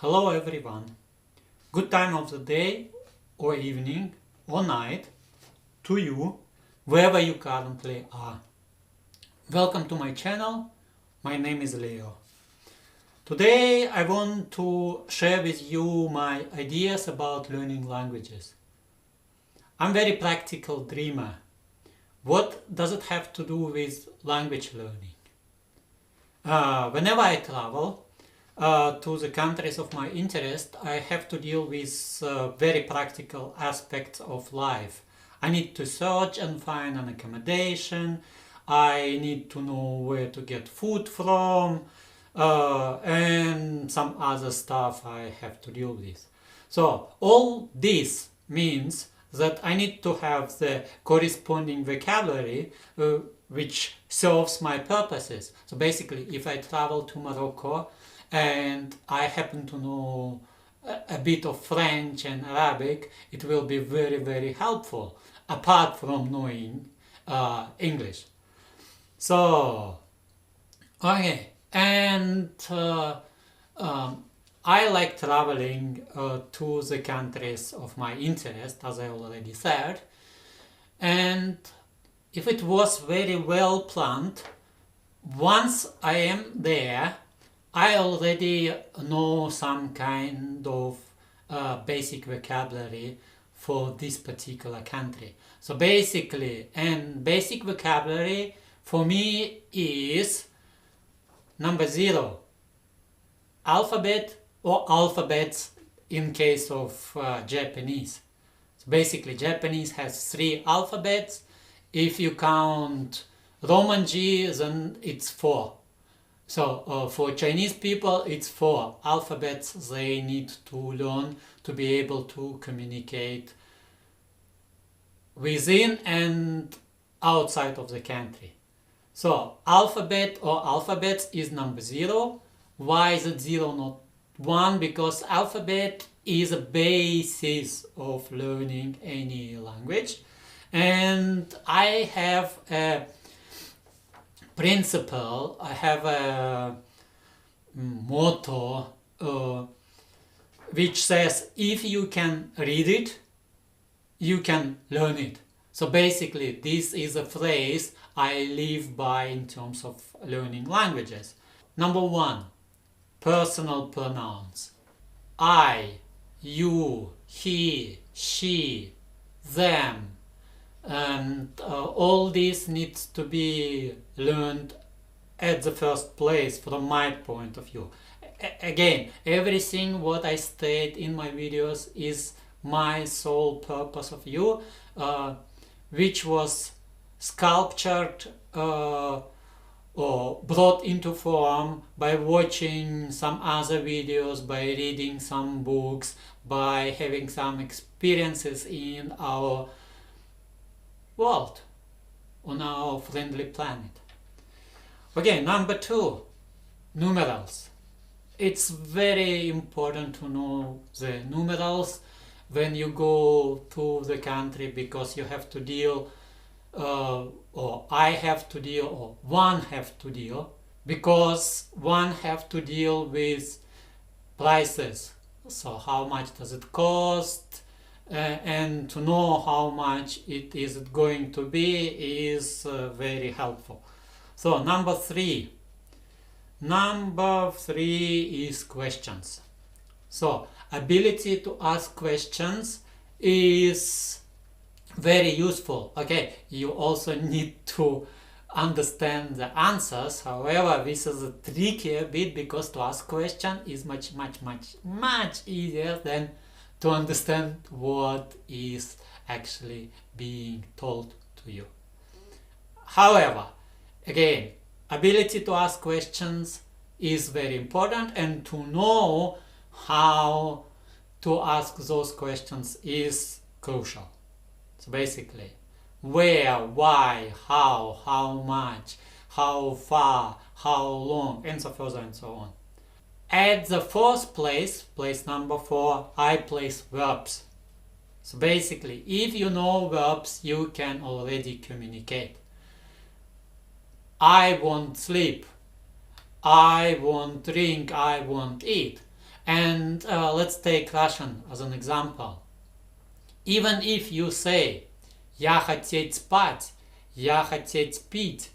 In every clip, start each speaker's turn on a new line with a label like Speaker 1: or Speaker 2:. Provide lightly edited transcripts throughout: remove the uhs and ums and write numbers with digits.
Speaker 1: Hello everyone. Good time of the day or evening or night to you, wherever you currently are. Welcome to my channel. My name is Leo. Today I want to share with you my ideas about learning languages. I'm very practical dreamer. What does it have to do with language learning? Whenever I travel, to the countries of my interest, I have to deal with very practical aspects of life. I need to search and find an accommodation. I need to know where to get food from, and some other stuff I have to deal with. So all this means that I need to have the corresponding vocabulary which serves my purposes. So basically, if I travel to Morocco, and I happen to know a bit of French and Arabic, it will be very, very helpful, apart from knowing English. So, okay, and I like traveling to the countries of my interest, as I already said, and if it was very well planned, once I am there, I already know some kind of basic vocabulary for this particular country. So basically, and basic vocabulary for me is number 0, alphabet or alphabets in case of Japanese. So basically, Japanese has 3 alphabets. If you count Roman G, then it's 4. So for Chinese people, it's 4 alphabets they need to learn to be able to communicate within and outside of the country. So alphabet or alphabets is number 0. Why is it 0, not 1? Because alphabet is a basis of learning any language. And I have a principle, I have a motto which says if you can read it, you can learn it. So basically this is a phrase I live by in terms of learning languages. Number 1, personal pronouns. I, you, he, she, them, and all this needs to be learned at the first place from my point of view. Again, everything what I state in my videos is my sole purpose of view, which was sculptured or brought into form by watching some other videos, by reading some books, by having some experiences in our world, on our friendly planet. Okay, number 2, numerals. It's very important to know the numerals when you go to the country, because you have to deal, or I have to deal, or one have to deal, because one have to deal with prices. So how much does it cost? And to know how much it is going to be is very helpful. So number 3 is questions. So ability to ask questions is very useful. Okay, you also need to understand the answers. However, this is a trickier bit, because to ask question is much easier than to understand what is actually being told to you. However, again, ability to ask questions is very important, and to know how to ask those questions is crucial. So basically, where, why, how much, how far, how long, and so forth and so on. At the 4th place, place number 4, I place verbs. So basically, if you know verbs, you can already communicate. I won't sleep, I won't drink, I won't eat. And let's take Russian as an example. Even if you say «Я хотеть спать», «Я хотеть пить»,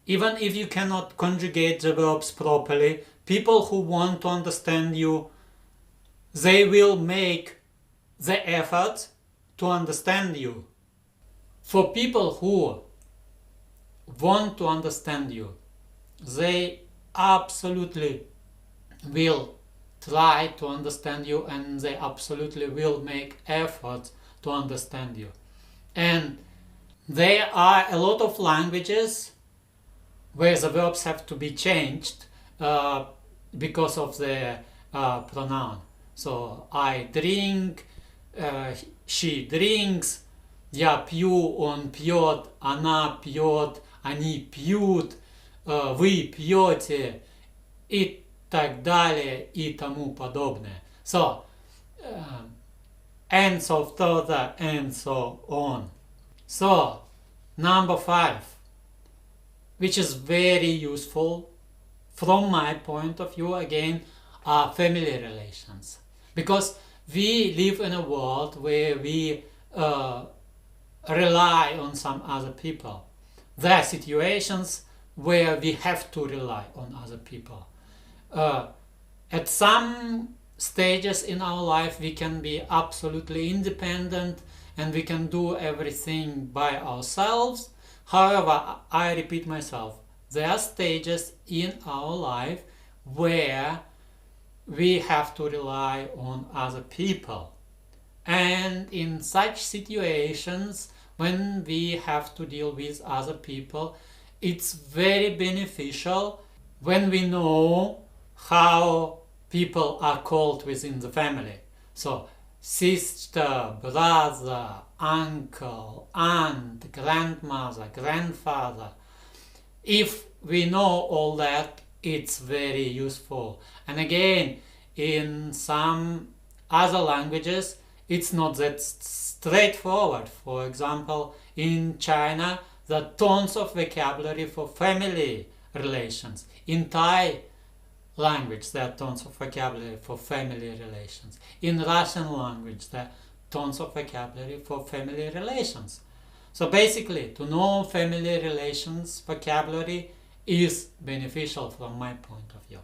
Speaker 1: even if you cannot conjugate the verbs properly, people who want to understand you, they will make the effort to understand you. For people who want to understand you, they absolutely will try to understand you, and they absolutely will make effort to understand you. And there are a lot of languages where the verbs have to be changed because of the pronoun. So I drink, she drinks, я пью, он пьет, она пьет, они пьют, вы пьете и так далее и тому подобное. So, and so further and so on. So, number 5, which is very useful from my point of view, again, are family relations. Because we live in a world where we rely on some other people. There are situations where we have to rely on other people. At some stages in our life, we can be absolutely independent and we can do everything by ourselves. However, I repeat myself, there are stages in our life where we have to rely on other people. And in such situations, when we have to deal with other people, it's very beneficial when we know how people are called within the family. So, sister, brother, uncle, aunt, grandmother, grandfather. If we know all that, it's very useful. And again, in some other languages, it's not that straightforward. For example, in China, there are tons of vocabulary for family relations. In Thai language, there are tons of vocabulary for family relations. In Russian language, there are tons of vocabulary for family relations. So basically, to know family relations vocabulary is beneficial from my point of view.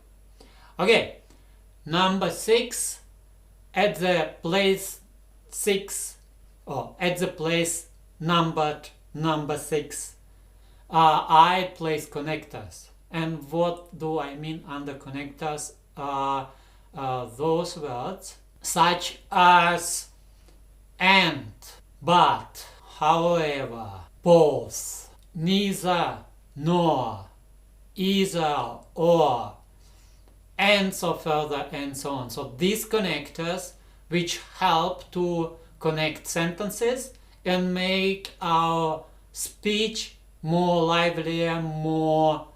Speaker 1: Okay, number 6, at the place 6, or at the place numbered number 6, I place connectors. And what do I mean under connectors? Those words such as and, but, however, both, neither, nor, either, or, and so further and so on. So these connectors which help to connect sentences and make our speech more livelier, more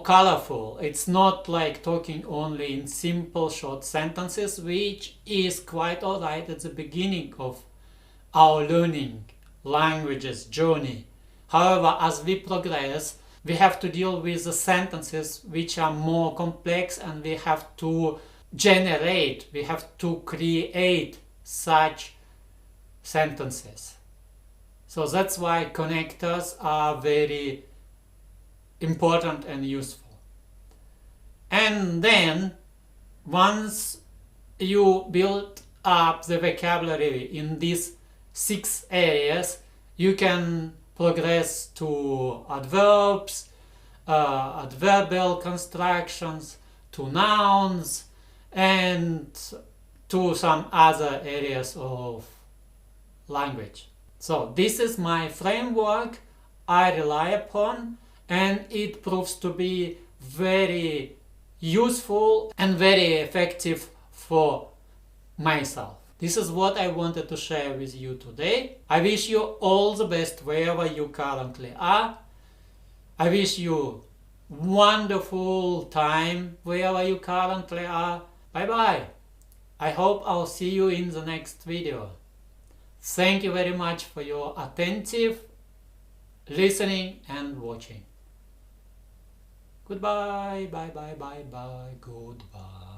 Speaker 1: colorful. It's not like talking only in simple short sentences, which is quite alright at the beginning of our learning languages journey. However, as we progress, we have to deal with the sentences which are more complex, and we have to we have to create such sentences. So that's why connectors are very important and useful. And then once you build up the vocabulary in these 6 areas, you can progress to adverbs, adverbial constructions, to nouns, and to some other areas of language. So this is my framework I rely upon, and it proves to be very useful and very effective for myself. This is what I wanted to share with you today. I wish you all the best wherever you currently are. I wish you wonderful time wherever you currently are. Bye bye. I hope I'll see you in the next video. Thank you very much for your attentive listening and watching. Goodbye, bye, bye, bye, bye, goodbye.